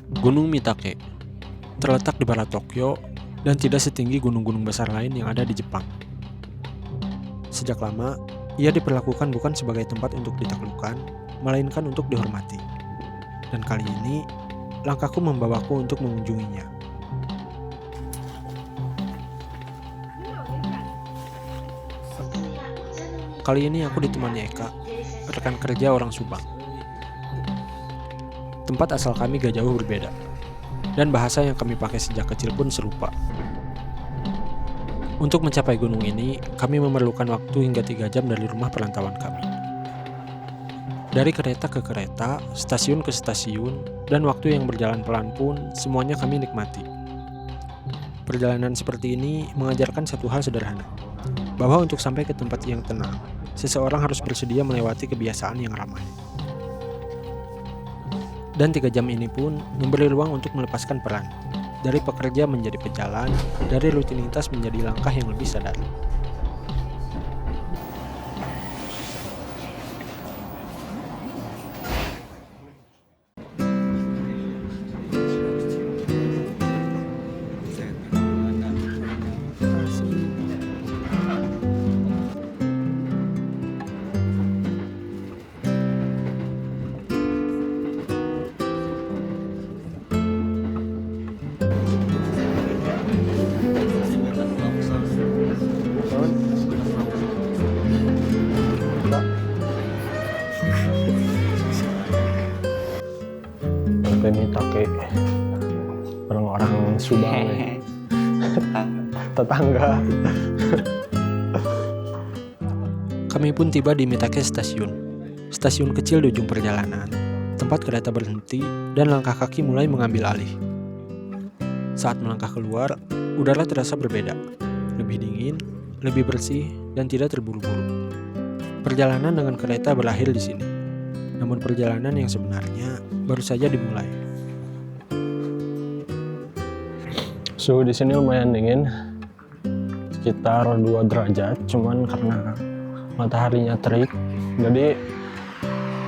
Gunung Mitake terletak di barat Tokyo dan tidak setinggi gunung-gunung besar lain yang ada di Jepang. Sejak lama, ia diperlakukan bukan sebagai tempat untuk ditaklukkan, melainkan untuk dihormati. Dan kali ini, langkahku membawaku untuk mengunjunginya. Kali ini aku ditemani Eka, rekan kerja orang Subang. Tempat asal kami gak jauh berbeda, dan bahasa yang kami pakai sejak kecil pun serupa. Untuk mencapai gunung ini, kami memerlukan waktu hingga 3 jam dari rumah perantauan kami. Dari kereta ke kereta, stasiun ke stasiun, dan waktu yang berjalan pelan pun, semuanya kami nikmati. Perjalanan seperti ini mengajarkan satu hal sederhana, bahwa untuk sampai ke tempat yang tenang, seseorang harus bersedia melewati kebiasaan yang ramai. Dan 3 jam ini pun memberi ruang untuk melepaskan peran, dari pekerja menjadi pejalan, dari rutinitas menjadi langkah yang lebih sadar. Mitake orang-orang Subang tetangga. Kami pun tiba di Mitake stasiun kecil di ujung perjalanan, tempat kereta berhenti dan langkah kaki mulai mengambil alih. Saat melangkah keluar, udara terasa berbeda, lebih dingin, lebih bersih, dan tidak terburu-buru. Perjalanan dengan kereta berakhir di sini, namun perjalanan yang sebenarnya baru saja dimulai. Suhu di sini lumayan dingin, sekitar 2 derajat, cuman karena mataharinya terik, jadi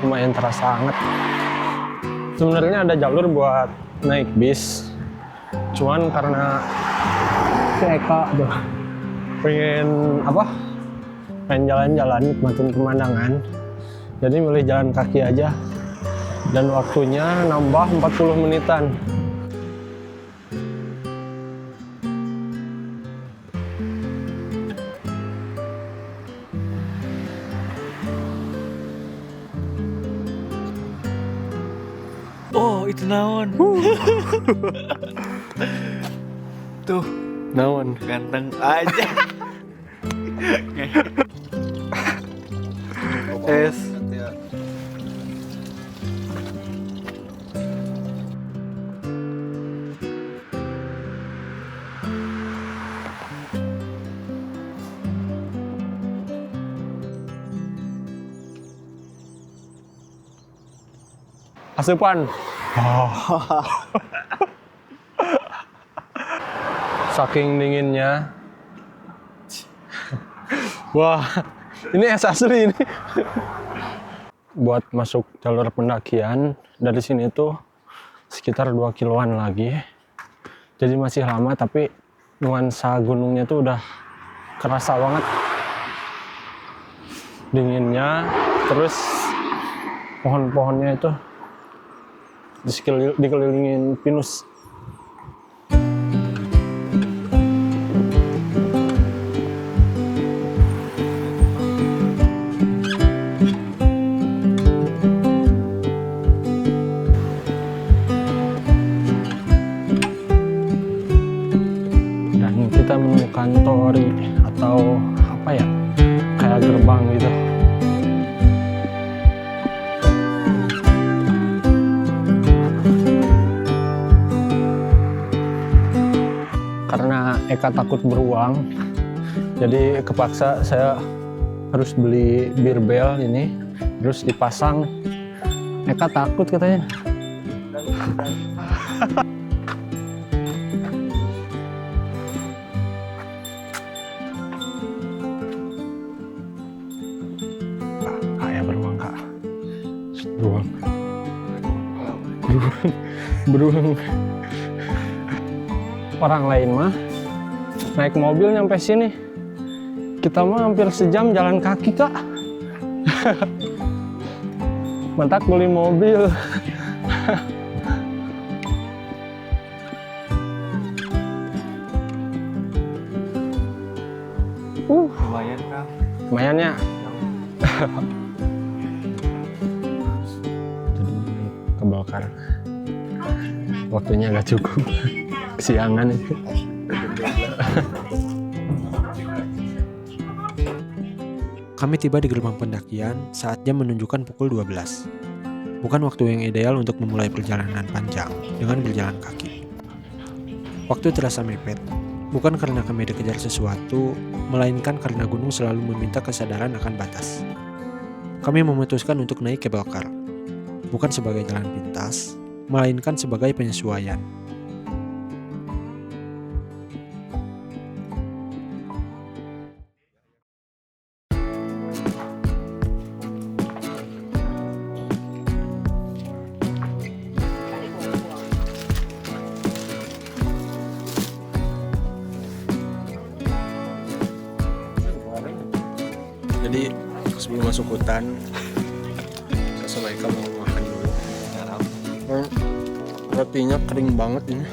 lumayan terasa hangat. Sebenarnya ada jalur buat naik bis, cuman karena Eka tuh pengen jalan-jalan, nikmatin pemandangan, jadi milih jalan kaki aja, dan waktunya nambah 40 menitan. Oh, itu naon. Tuh, Naon? ganteng aja. Es. Asupan. Saking dinginnya. Wah, ini es asli ini. Buat masuk jalur pendakian dari sini tuh sekitar 2 kiloan lagi. Jadi masih lama, tapi nuansa gunungnya tuh udah kerasa banget. Dinginnya, terus pohon-pohonnya itu dikelilingin pinus. Dan kita menemukan torii atau apa ya, kayak gerbang gitu. Karena Eka takut beruang, jadi kepaksa saya harus beli birbel ini, terus dipasang. Eka takut katanya. Kayak beruang, Kak. Beruang. Berung. Orang lain mah naik mobil nyampe sini. Kita mah hampir sejam jalan kaki, Kak. Mentak beli mobil. Lumayan Kang. Lumayan ya. Jadi kebakar. Waktunya gak cukup. Kesiangan itu. Kami tiba di gerbang pendakian saat jam menunjukkan pukul 12. Bukan waktu yang ideal untuk memulai perjalanan panjang dengan berjalan kaki. Waktu terasa mepet, bukan karena kami dikejar sesuatu, melainkan karena gunung selalu meminta kesadaran akan batas. Kami memutuskan untuk naik ke Belkar, bukan sebagai jalan pintas, melainkan sebagai penyesuaian. Jadi sebelum masuk hutan, Sasabaika mau makan dulu. Rotinya kering banget ini.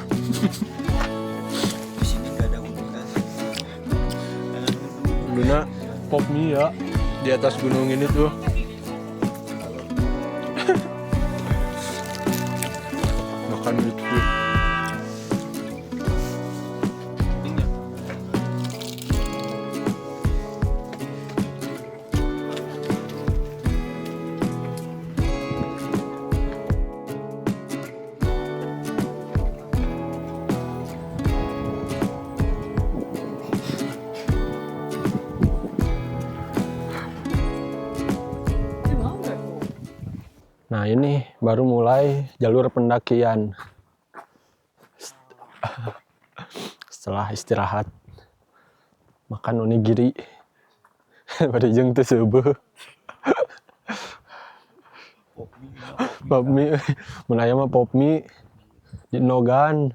Di sini nggak ada gunungan. Luna pop mie ya di atas gunung ini tuh. Makan gitu. Nah ini baru mulai jalur pendakian. Setelah istirahat makan onigiri pada jeng teh seubeuh. Pop mie, mun aya mah pop mie di nogan.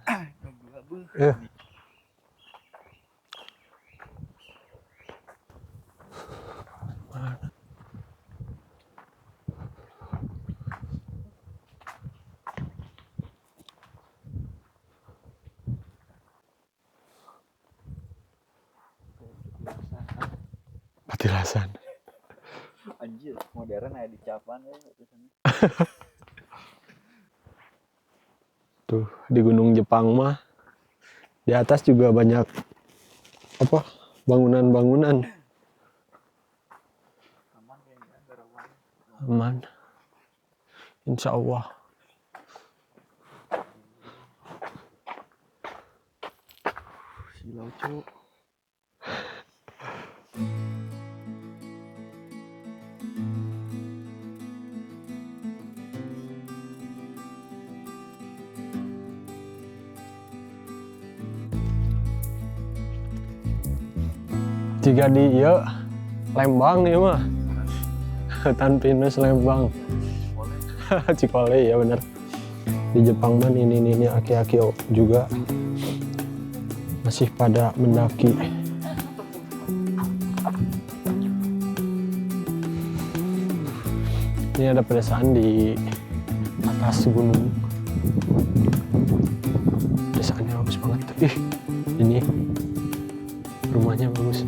Patilasan. Anjir, modern ya di Capan ya. Tuh di Gunung Jepang mah di atas juga banyak apa bangunan-bangunan. Aman, insya Allah. Silau cu. Jika di iya Lembang nih mah hutan pinus Lembang. Cikole ya bener. Di Jepang mah ini aki-aki juga masih pada mendaki. Ini ada pedesaan di atas gunung. Pedesaannya bagus banget. Ih, ini rumahnya bagus.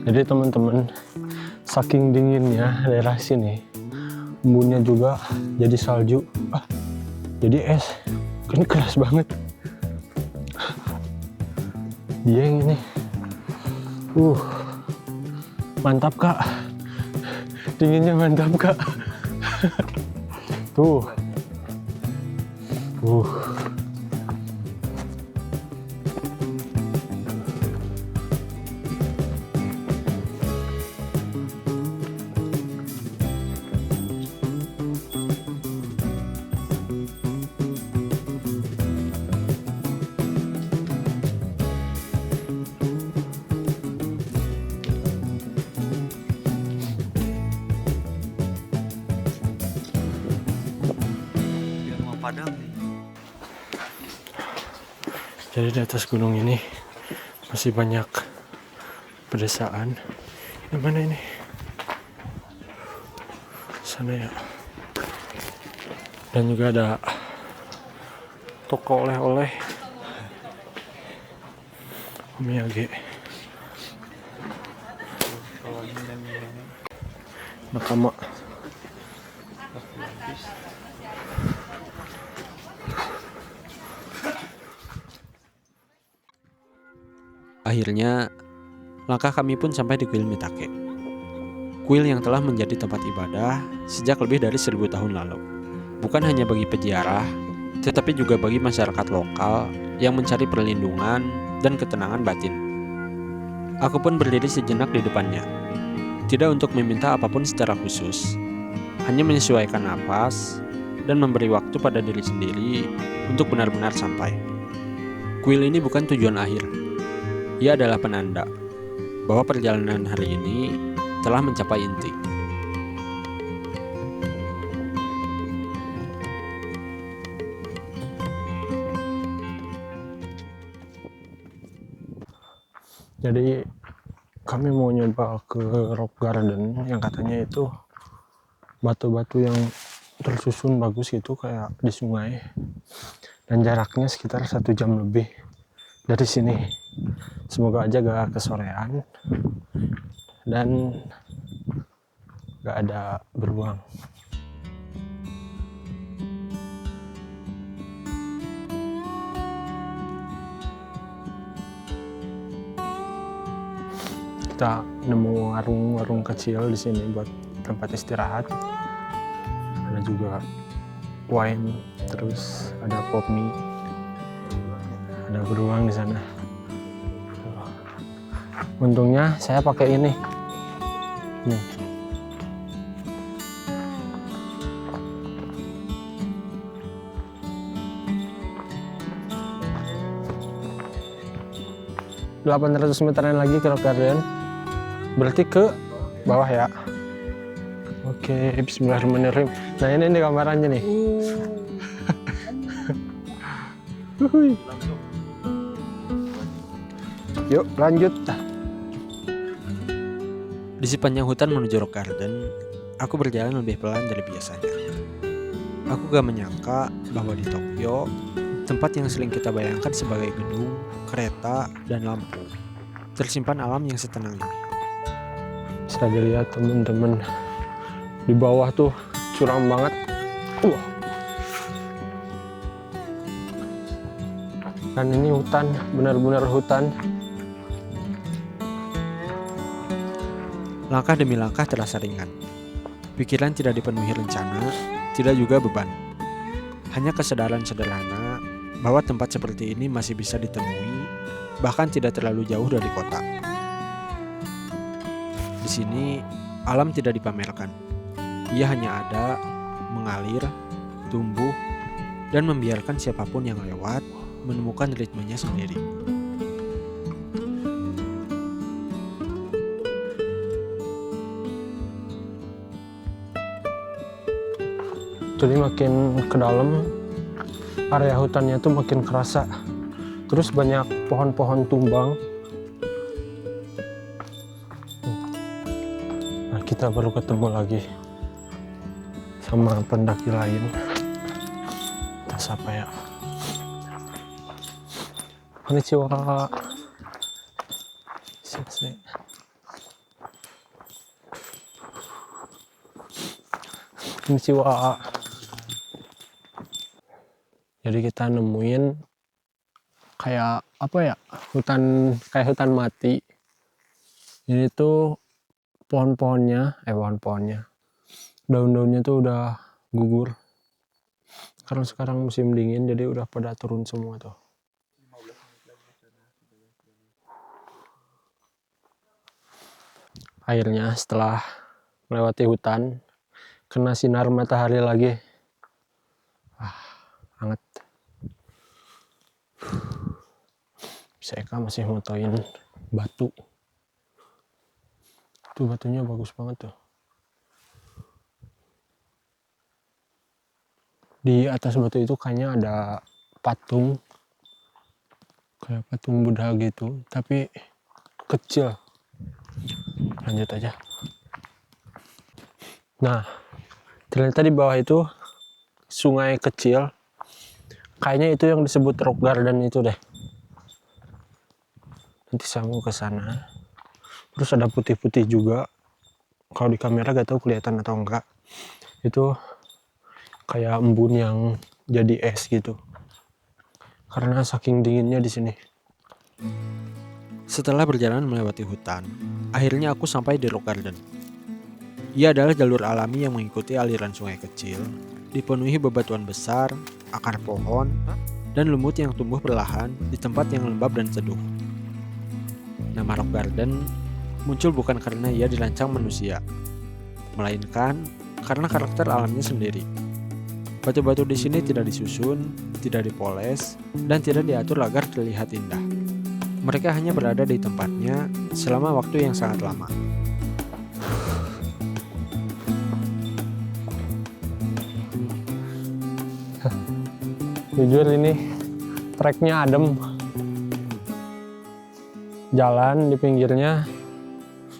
Jadi teman-teman, saking dinginnya daerah sini, embunnya juga jadi salju, jadi es. Ini keras banget. Dia yang ini, mantap kak, dinginnya mantap kak. Tuh, Padang. Jadi di atas gunung ini masih banyak pedesaan. Di mana ini? Sana ya. Dan juga ada toko oleh-oleh. Omiyage. Nakama. Akhirnya, langkah kami pun sampai di kuil Mitake. Kuil yang telah menjadi tempat ibadah sejak lebih dari 1000 tahun lalu. Bukan hanya bagi peziarah, tetapi juga bagi masyarakat lokal yang mencari perlindungan dan ketenangan batin. Aku pun berdiri sejenak di depannya. Tidak untuk meminta apapun secara khusus, hanya menyesuaikan napas dan memberi waktu pada diri sendiri untuk benar-benar sampai. Kuil ini bukan tujuan akhir. Ia adalah penanda bahwa perjalanan hari ini telah mencapai inti. Jadi kami mau nyoba ke Rock Garden yang katanya itu batu-batu yang tersusun bagus gitu kayak di sungai, dan jaraknya sekitar 1 jam lebih dari sini. Semoga aja gak kesorean dan gak ada beruang. Kita nemu warung-warung kecil di sini buat tempat istirahat. Ada juga wine, terus ada pop mie, ada beruang di sana. Untungnya saya pakai ini. Nih. ...800 meteran lagi ke Rock Garden. Berarti ke bawah ya. Oke, bismillahirrahmanirrahim. Nah ini gambarannya nih. Yuk lanjut. Di sepanjang hutan menuju Rock Garden, aku berjalan lebih pelan dari biasanya. Aku gak menyangka bahwa di Tokyo, tempat yang sering kita bayangkan sebagai gedung, kereta, dan lampu, tersimpan alam yang setenang ini. Bisa dilihat teman-teman, di bawah tuh curam banget. Dan ini hutan, benar-benar hutan. Langkah demi langkah terasa ringan. Pikiran tidak dipenuhi rencana, tidak juga beban. Hanya kesadaran sederhana bahwa tempat seperti ini masih bisa ditemui, bahkan tidak terlalu jauh dari kota. Di sini, alam tidak dipamerkan. Ia hanya ada, mengalir, tumbuh, dan membiarkan siapapun yang lewat menemukan ritmenya sendiri. Jadi makin ke dalam, area hutannya tuh makin kerasa. Terus banyak pohon-pohon tumbang. Nah, kita baru ketemu lagi sama pendaki lain. Kita sapa ya. Konnichiwa. Sensei. Konnichiwa. Jadi kita nemuin kayak apa ya, kayak hutan mati. Ini tuh pohon-pohonnya, daun-daunnya tuh udah gugur. Karena sekarang musim dingin, jadi udah pada turun semua tuh. Akhirnya setelah melewati hutan, kena sinar matahari lagi. Hangat. Bisa Eka masih motoin batu. Tuh batunya bagus banget tuh. Di atas batu itu kayaknya ada patung, kayak patung Buddha gitu, tapi kecil. Lanjut aja. Nah, ternyata di bawah itu sungai kecil. Kayaknya itu yang disebut Rock Garden itu deh. Nanti saya mau ke sana. Terus ada putih-putih juga. Kalau di kamera gak tahu kelihatan atau enggak. Itu kayak embun yang jadi es gitu. Karena saking dinginnya di sini. Setelah berjalan melewati hutan, akhirnya aku sampai di Rock Garden. Ia adalah jalur alami yang mengikuti aliran sungai kecil, dipenuhi bebatuan besar, akar pohon, dan lumut yang tumbuh perlahan di tempat yang lembab dan teduh. Nama Rock Garden muncul bukan karena ia dirancang manusia, melainkan karena karakter alamnya sendiri. Batu-batu di sini tidak disusun, tidak dipoles, dan tidak diatur agar terlihat indah. Mereka hanya berada di tempatnya selama waktu yang sangat lama. Jujur ini treknya adem. Jalan di pinggirnya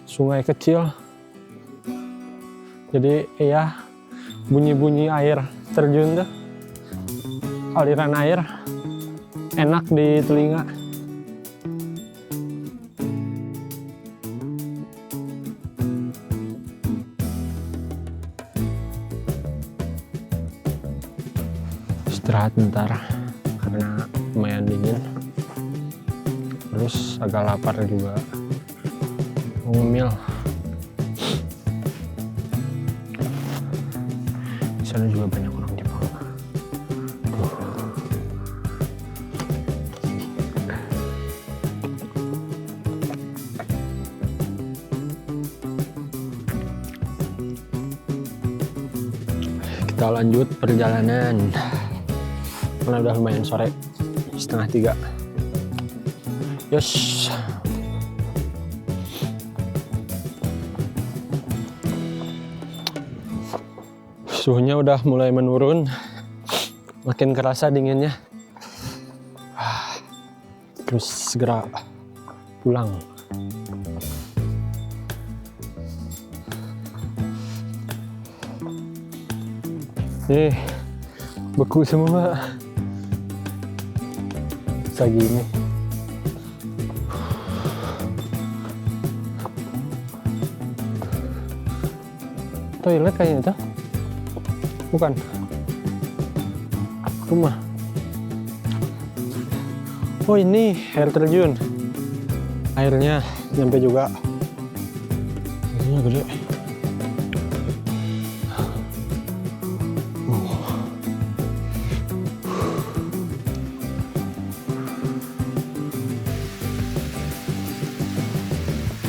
sungai kecil. Jadi ya bunyi-bunyi air terjun tuh, aliran air enak di telinga. Istirahat bentar karena lumayan dingin, terus agak lapar juga, mau ngemil. Di sana juga banyak orang Jepang. Kita lanjut perjalanan. Karena udah lumayan sore, 2:30. Yes. Suhunya udah mulai menurun, makin kerasa dinginnya. Terus segera pulang. Nih, beku semua. Segini. Toilet kayaknya itu. Bukan. Rumah. Oh ini air terjun. Airnya nyampe juga. Airnya gede.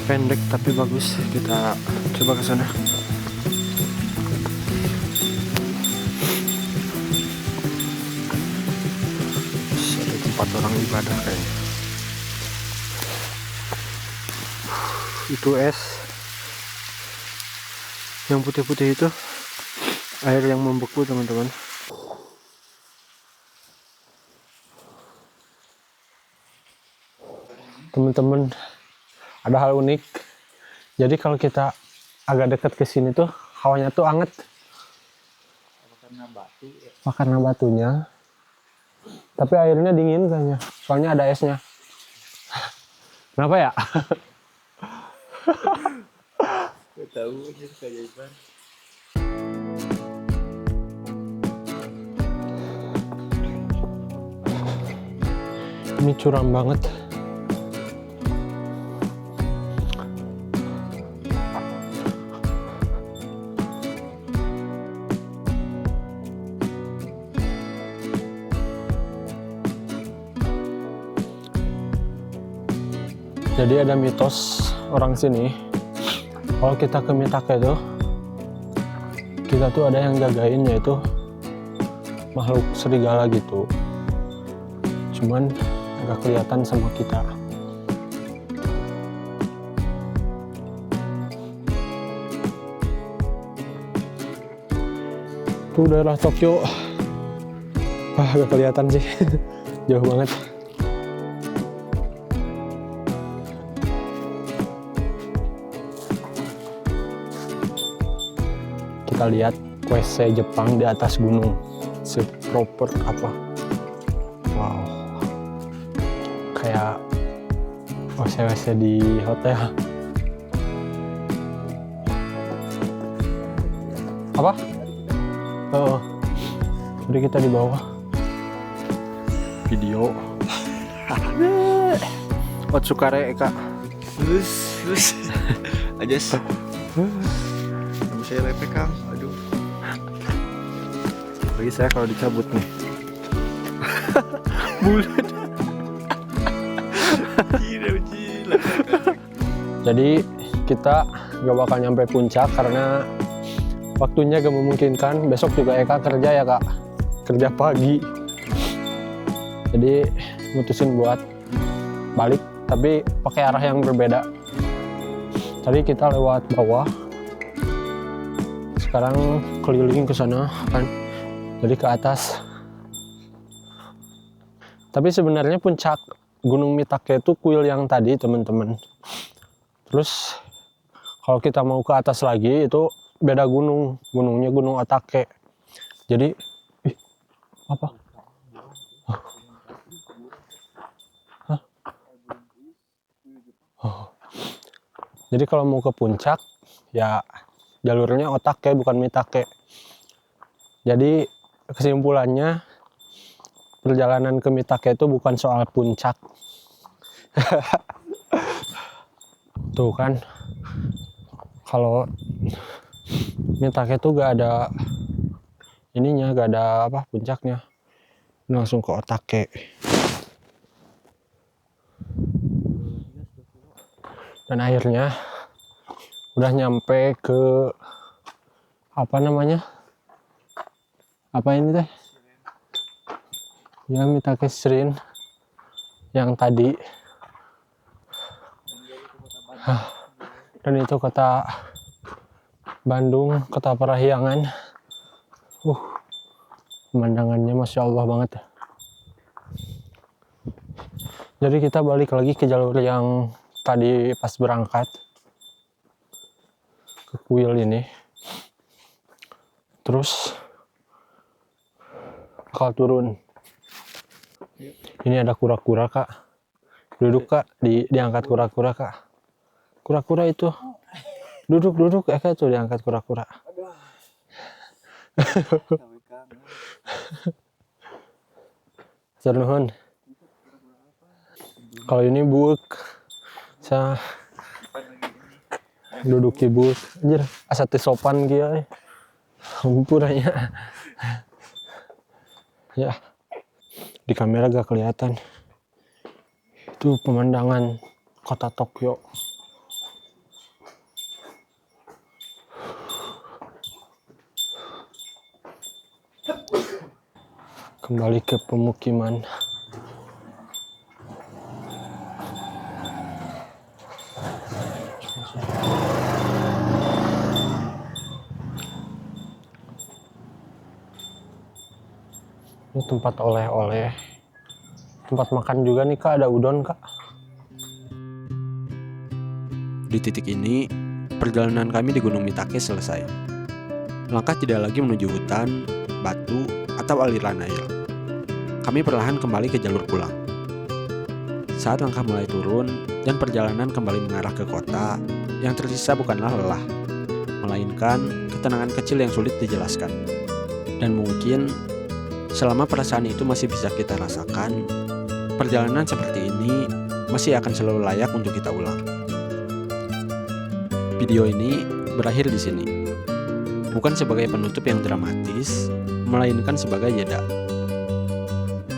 Pendek tapi bagus. Kita coba ke sana. Ada tempat orang ibadah kayaknya. Itu es. Yang putih-putih itu air yang membeku, teman-teman. Teman-teman, ada hal unik. Jadi kalau kita agak dekat ke sini tuh hawanya tuh anget. Karena batu ya. Karena batunya. Tapi airnya dingin kayaknya. Soalnya ada esnya. Kenapa ya? Gak tahu aja keajaiban. Ini curam banget. Jadi ada mitos orang sini, kalau kita ke Mitake tuh, kita tuh ada yang jagain, yaitu makhluk serigala gitu. Cuman nggak kelihatan sama kita. Itu daerah Tokyo. Wah, gak kelihatan sih. Jauh banget. Kita lihat WC Jepang di atas gunung. Seproper apa? Wow. Kayak WC di hotel. Apa? Oh. Jadi kita di bawah. Video. Otsukare Eka. Lus. Ajas. Kamu saya lepek Kang. Aduh. Bagi saya kalau dicabut nih. Bulat. Gila. Jadi kita gak bakal nyampe puncak karena waktunya gak memungkinkan. Besok juga Eka kerja ya Kak. Kerja pagi. Jadi mutusin buat balik tapi pakai arah yang berbeda. Tadi kita lewat bawah. Sekarang keliling ke sana kan. Jadi ke atas. Tapi sebenarnya puncak Gunung Mitake itu kuil yang tadi teman-teman. Terus kalau kita mau ke atas lagi itu beda gunung. Gunungnya Gunung Otake. Jadi apa? Oh. Jadi kalau mau ke puncak ya jalurnya Otake bukan Mitake. Jadi kesimpulannya perjalanan ke Mitake itu bukan soal puncak. Tuh kan, kalau Mitake itu gak ada ininya, gak ada apa puncaknya, langsung ke Otake. Dan akhirnya udah nyampe ke apa namanya? Apa ini teh? Ya Mitake Shrine yang tadi. Dan itu kota Bandung, kota Parahyangan. Pemandangannya Masya Allah banget. Jadi kita balik lagi ke jalur yang tadi pas berangkat ke kuil ini. Terus bakal turun. Ini ada kura-kura Kak. Duduk Kak, diangkat kura-kura Kak. Kura-kura itu duduk Eka tuh diangkat kura-kura. Nuhun. Kalau ini buuk, saya duduk di buuk. Anjir, asa teu sopan kieu. Hampuranya. Ya, di kamera gak kelihatan. Itu pemandangan kota Tokyo. Kembali ke pemukiman. Ini tempat oleh-oleh. Tempat makan juga nih Kak, ada udon Kak. Di titik ini, perjalanan kami di Gunung Mitake selesai. Langkah tidak lagi menuju hutan, batu, atau aliran air. Kami perlahan kembali ke jalur pulang. Saat langkah mulai turun dan perjalanan kembali mengarah ke kota, yang tersisa bukanlah lelah, melainkan ketenangan kecil yang sulit dijelaskan. Dan mungkin selama perasaan itu masih bisa kita rasakan, perjalanan seperti ini masih akan selalu layak untuk kita ulang. Video ini berakhir di sini. Bukan sebagai penutup yang dramatis, melainkan sebagai jeda.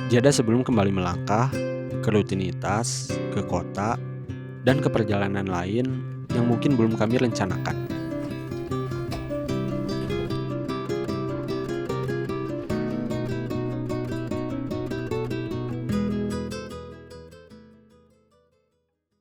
Jeda sebelum kembali melangkah ke rutinitas, ke kota, dan ke perjalanan lain yang mungkin belum kami rencanakan.